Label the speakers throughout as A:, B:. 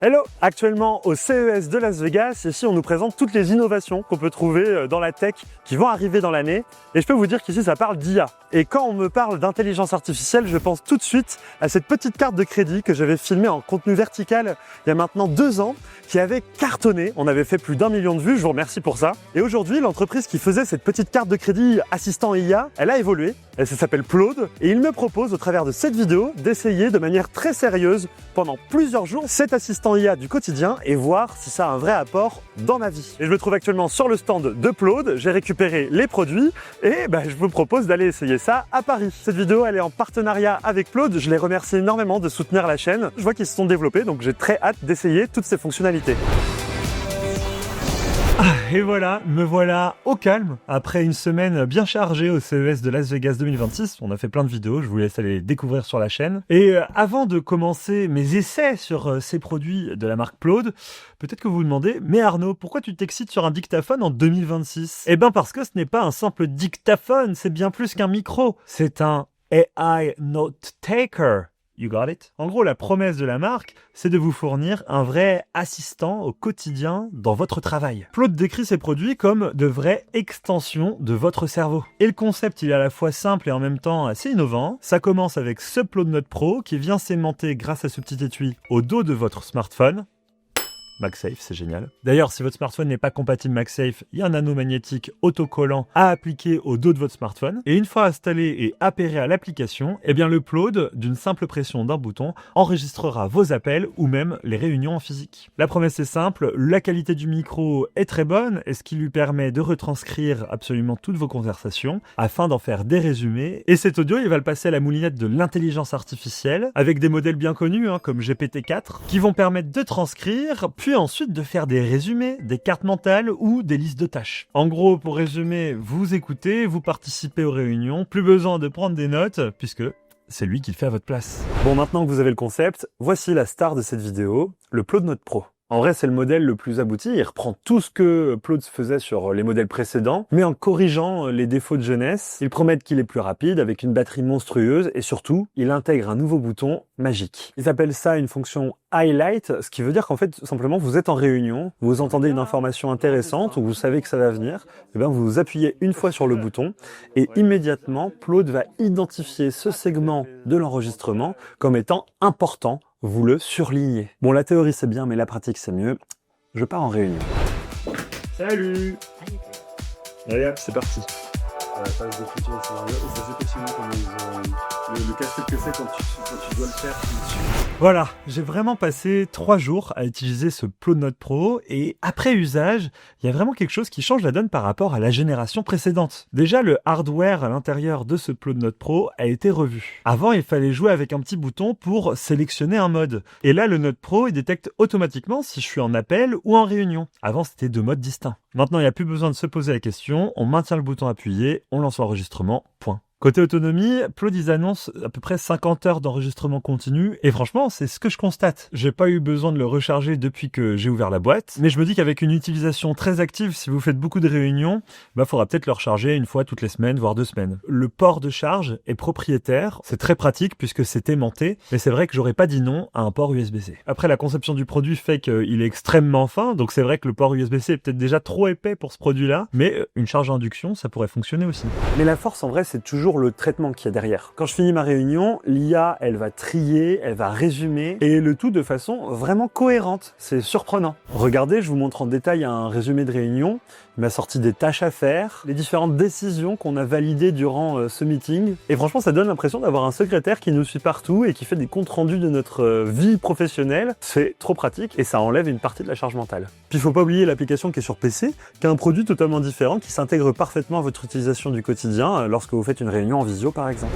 A: Hello! Actuellement au CES de Las Vegas, ici on nous présente toutes les innovations qu'on peut trouver dans la tech qui vont arriver dans l'année. Et je peux vous dire qu'ici ça parle d'IA. Et quand on me parle d'intelligence artificielle, je pense tout de suite à cette petite carte de crédit que j'avais filmée en contenu vertical il y a maintenant 2 ans, qui avait cartonné. On avait fait plus d'1 million de vues, je vous remercie pour ça. Et aujourd'hui, l'entreprise qui faisait cette petite carte de crédit assistant IA, elle a évolué. Elle s'appelle Plaude et il me propose au travers de cette vidéo d'essayer de manière très sérieuse pendant plusieurs jours cet assistant IA du quotidien et voir si ça a un vrai apport dans ma vie. Et je me trouve actuellement sur le stand de Plaude, j'ai récupéré les produits et je vous propose d'aller essayer ça à Paris. Cette vidéo elle est en partenariat avec Plaude, je les remercie énormément de soutenir la chaîne. Je vois qu'ils se sont développés donc j'ai très hâte d'essayer toutes ces fonctionnalités. Et voilà, me voilà au calme, après une semaine bien chargée au CES de Las Vegas 2026. On a fait plein de vidéos, je vous laisse aller les découvrir sur la chaîne. Et avant de commencer mes essais sur ces produits de la marque Plaude, peut-être que vous vous demandez, mais Arnaud, pourquoi tu t'excites sur un dictaphone en 2026 ? Eh ben parce que ce n'est pas un simple dictaphone, c'est bien plus qu'un micro. C'est un AI Note Taker. You got it? En gros, la promesse de la marque, c'est de vous fournir un vrai assistant au quotidien dans votre travail. Plaude décrit ses produits comme de vraies extensions de votre cerveau. Et le concept, il est à la fois simple et en même temps assez innovant. Ça commence avec ce Plaude Note Pro qui vient s'aimanter grâce à ce petit étui au dos de votre smartphone. MagSafe, c'est génial. D'ailleurs, si votre smartphone n'est pas compatible MagSafe, il y a un anneau magnétique autocollant à appliquer au dos de votre smartphone. Et une fois installé et appairé à l'application, le Plaude, d'une simple pression d'un bouton, enregistrera vos appels ou même les réunions en physique. La promesse est simple, la qualité du micro est très bonne, et ce qui lui permet de retranscrire absolument toutes vos conversations afin d'en faire des résumés. Et cet audio, il va le passer à la moulinette de l'intelligence artificielle avec des modèles bien connus, comme GPT-4, qui vont permettre de transcrire, puis ensuite de faire des résumés, des cartes mentales ou des listes de tâches. En gros, pour résumer, vous écoutez, vous participez aux réunions, plus besoin de prendre des notes, puisque c'est lui qui le fait à votre place. Bon, maintenant que vous avez le concept, voici la star de cette vidéo, le Plaude Note Pro. En vrai, c'est le modèle le plus abouti, il reprend tout ce que Plaude faisait sur les modèles précédents, mais en corrigeant les défauts de jeunesse. Ils promettent qu'il est plus rapide, avec une batterie monstrueuse, et surtout, il intègre un nouveau bouton magique. Ils appellent ça une fonction Highlight, ce qui veut dire qu'en fait, tout simplement, vous êtes en réunion, vous entendez une information intéressante, ou vous savez que ça va venir, vous appuyez une fois sur le bouton, et immédiatement, Plaude va identifier ce segment de l'enregistrement comme étant important. Vous le surlignez. Bon, la théorie c'est bien, mais la pratique c'est mieux. Je pars en réunion. Salut! Allez hop, c'est parti. La phase d'écriture et scénario, et ça c'est passionnant comment ils ont le casse-tête que c'est quand tu dois le faire. Voilà, j'ai vraiment passé 3 jours à utiliser ce Plaude Note Pro et après usage, il y a vraiment quelque chose qui change la donne par rapport à la génération précédente. Déjà, le hardware à l'intérieur de ce Plaude Note Pro a été revu. Avant, il fallait jouer avec un petit bouton pour sélectionner un mode. Et là, le Note Pro, il détecte automatiquement si je suis en appel ou en réunion. Avant, c'était 2 modes distincts. Maintenant, il n'y a plus besoin de se poser la question, on maintient le bouton appuyé, on lance l'enregistrement, point. Côté autonomie, Plaude, ils annoncent à peu près 50 heures d'enregistrement continu, et franchement, c'est ce que je constate. J'ai pas eu besoin de le recharger depuis que j'ai ouvert la boîte, mais je me dis qu'avec une utilisation très active, si vous faites beaucoup de réunions, faudra peut-être le recharger une fois toutes les semaines, voire 2 semaines. Le port de charge est propriétaire, c'est très pratique puisque c'est aimanté, mais c'est vrai que j'aurais pas dit non à un port USB-C. Après, la conception du produit fait qu'il est extrêmement fin, donc c'est vrai que le port USB-C est peut-être déjà trop épais pour ce produit-là, mais une charge à induction, ça pourrait fonctionner aussi. Mais la force, en vrai, c'est toujours le traitement qu'il y a derrière. Quand je finis ma réunion, l'IA, elle va trier, elle va résumer, et le tout de façon vraiment cohérente. C'est surprenant. Regardez, je vous montre en détail un résumé de réunion. Il m'a sorti des tâches à faire, les différentes décisions qu'on a validées durant ce meeting. Et franchement, ça donne l'impression d'avoir un secrétaire qui nous suit partout et qui fait des comptes rendus de notre vie professionnelle. C'est trop pratique et ça enlève une partie de la charge mentale. Puis il faut pas oublier l'application qui est sur PC, qui est un produit totalement différent, qui s'intègre parfaitement à votre utilisation du quotidien lorsque vous faites une réunion en visio par exemple.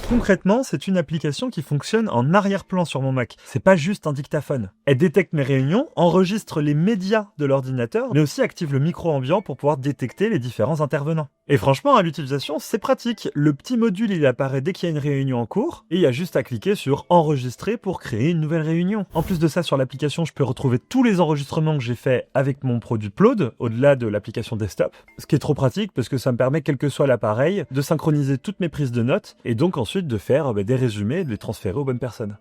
A: Concrètement, c'est une application qui fonctionne en arrière-plan sur mon Mac. C'est pas juste un dictaphone. Elle détecte mes réunions, enregistre les médias de l'ordinateur, mais aussi active le micro ambiant pour pouvoir détecter les différents intervenants. Et franchement, à l'utilisation, c'est pratique. Le petit module, il apparaît dès qu'il y a une réunion en cours, et il y a juste à cliquer sur enregistrer pour créer une nouvelle réunion. En plus de ça, sur l'application, je peux retrouver tous les enregistrements que j'ai faits avec mon produit Plaude, au-delà de l'application desktop. Ce qui est trop pratique parce que ça me permet, quel que soit l'appareil, de synchroniser toutes mes prises de notes, et donc ensuite ensuite de faire des résumés et de les transférer aux bonnes personnes.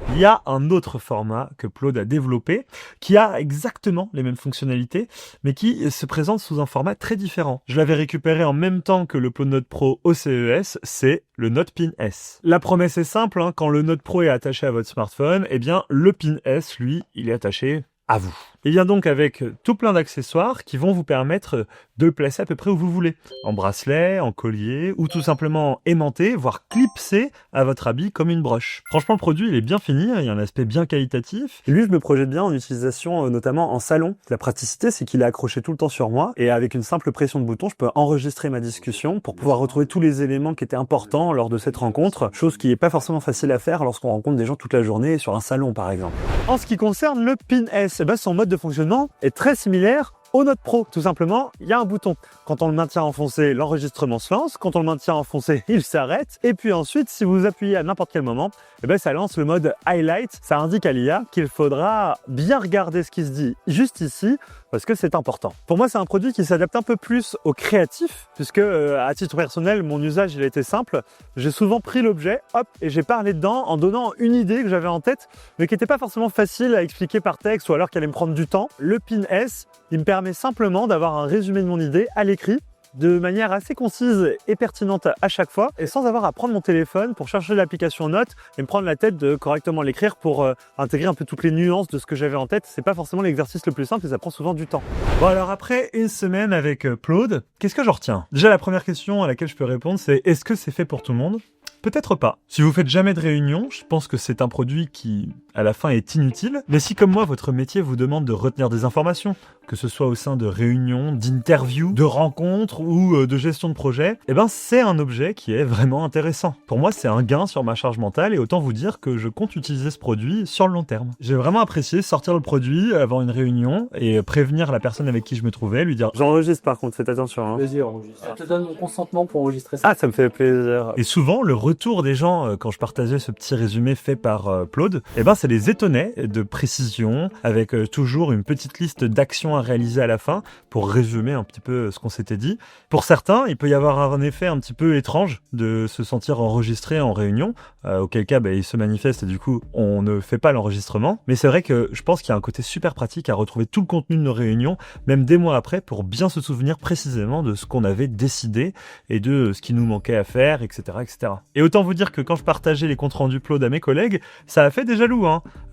A: Il y a un autre format que Plod a développé, qui a exactement les mêmes fonctionnalités, mais qui se présente sous un format très différent. Je l'avais récupéré en même temps que le Plod Note Pro au CES, c'est le Note Pin S. La promesse est simple, quand le Note Pro est attaché à votre smartphone, eh bien le Pin S, lui, il est attaché à vous. Il vient donc avec tout plein d'accessoires qui vont vous permettre de le placer à peu près où vous voulez. En bracelet, en collier, ou tout simplement aimanté, voire clipsé à votre habit comme une broche. Franchement, le produit, il est bien fini, il y a un aspect bien qualitatif. Et lui, je me projette bien en utilisation, notamment en salon. La praticité, c'est qu'il est accroché tout le temps sur moi, et avec une simple pression de bouton, je peux enregistrer ma discussion pour pouvoir retrouver tous les éléments qui étaient importants lors de cette rencontre, chose qui n'est pas forcément facile à faire lorsqu'on rencontre des gens toute la journée sur un salon, par exemple. En ce qui concerne le Pin S, son mode de fonctionnement est très similaire au Note Pro. Tout simplement, il y a un bouton. Quand on le maintient enfoncé, l'enregistrement se lance. Quand on le maintient enfoncé, il s'arrête. Et puis ensuite, si vous appuyez à n'importe quel moment, ça lance le mode Highlight. Ça indique à l'IA qu'il faudra bien regarder ce qui se dit juste ici, parce que c'est important. Pour moi, c'est un produit qui s'adapte un peu plus aux créatifs, puisque à titre personnel, mon usage, il a été simple. J'ai souvent pris l'objet, hop, et j'ai parlé dedans en donnant une idée que j'avais en tête, mais qui n'était pas forcément facile à expliquer par texte, ou alors qu'elle allait me prendre du temps. Le Pin S, il me permet simplement d'avoir un résumé de mon idée à l'écrit, de manière assez concise et pertinente à chaque fois, et sans avoir à prendre mon téléphone pour chercher l'application Notes et me prendre la tête de correctement l'écrire pour intégrer un peu toutes les nuances de ce que j'avais en tête. C'est pas forcément l'exercice le plus simple et ça prend souvent du temps. Bon, alors après une semaine avec Plod, qu'est-ce que j'en retiens? Déjà, la première question à laquelle je peux répondre, c'est est-ce que c'est fait pour tout le monde? Peut-être pas. Si vous faites jamais de réunion, je pense que c'est un produit qui, à la fin, est inutile. Mais si, comme moi, votre métier vous demande de retenir des informations, que ce soit au sein de réunions, d'interviews, de rencontres ou de gestion de projet, c'est un objet qui est vraiment intéressant. Pour moi, c'est un gain sur ma charge mentale et autant vous dire que je compte utiliser ce produit sur le long terme. J'ai vraiment apprécié sortir le produit, avoir une réunion et prévenir la personne avec qui je me trouvais, lui dire « J'enregistre par contre, faites attention. »
B: Plaisir, enregistre. Je te donne mon consentement pour enregistrer ça.
A: Ah, ça me fait plaisir. Et souvent, le retour des gens, quand je partageais ce petit résumé fait par Plod, ça les étonnait de précision, avec toujours une petite liste d'actions à réaliser à la fin pour résumer un petit peu ce qu'on s'était dit. Pour certains, il peut y avoir un effet un petit peu étrange de se sentir enregistré en réunion, auquel cas il se manifeste et du coup on ne fait pas l'enregistrement. Mais c'est vrai que je pense qu'il y a un côté super pratique à retrouver tout le contenu de nos réunions, même des mois après, pour bien se souvenir précisément de ce qu'on avait décidé et de ce qui nous manquait à faire, etc. etc. Et autant vous dire que quand je partageais les comptes rendus Plod à mes collègues, ça a fait des jaloux.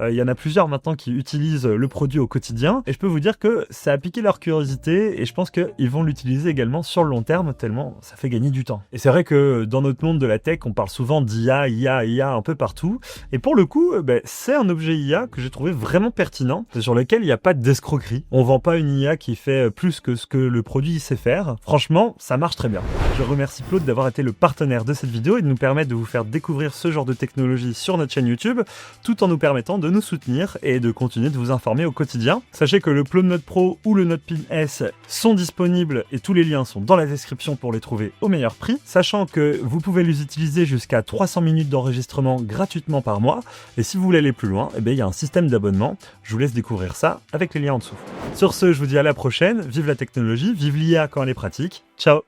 A: Il y en a plusieurs maintenant qui utilisent le produit au quotidien et je peux vous dire que ça a piqué leur curiosité et je pense qu'ils vont l'utiliser également sur le long terme tellement ça fait gagner du temps. Et c'est vrai que dans notre monde de la tech, on parle souvent d'IA, IA un peu partout et pour le coup, c'est un objet IA que j'ai trouvé vraiment pertinent, sur lequel il n'y a pas d'escroquerie. On vend pas une IA qui fait plus que ce que le produit sait faire. Franchement, ça marche très bien. Je remercie Plod d'avoir été le partenaire de cette vidéo et de nous permettre de vous faire découvrir ce genre de technologie sur notre chaîne YouTube, tout en nous permettant de nous soutenir et de continuer de vous informer au quotidien. Sachez que le Plod Note Pro ou le Note Pin S sont disponibles et tous les liens sont dans la description pour les trouver au meilleur prix, sachant que vous pouvez les utiliser jusqu'à 300 minutes d'enregistrement gratuitement par mois, et si vous voulez aller plus loin, il y a un système d'abonnement. Je vous laisse découvrir ça avec les liens en dessous. Sur ce, je vous dis à la prochaine, vive la technologie, vive l'IA quand elle est pratique, ciao!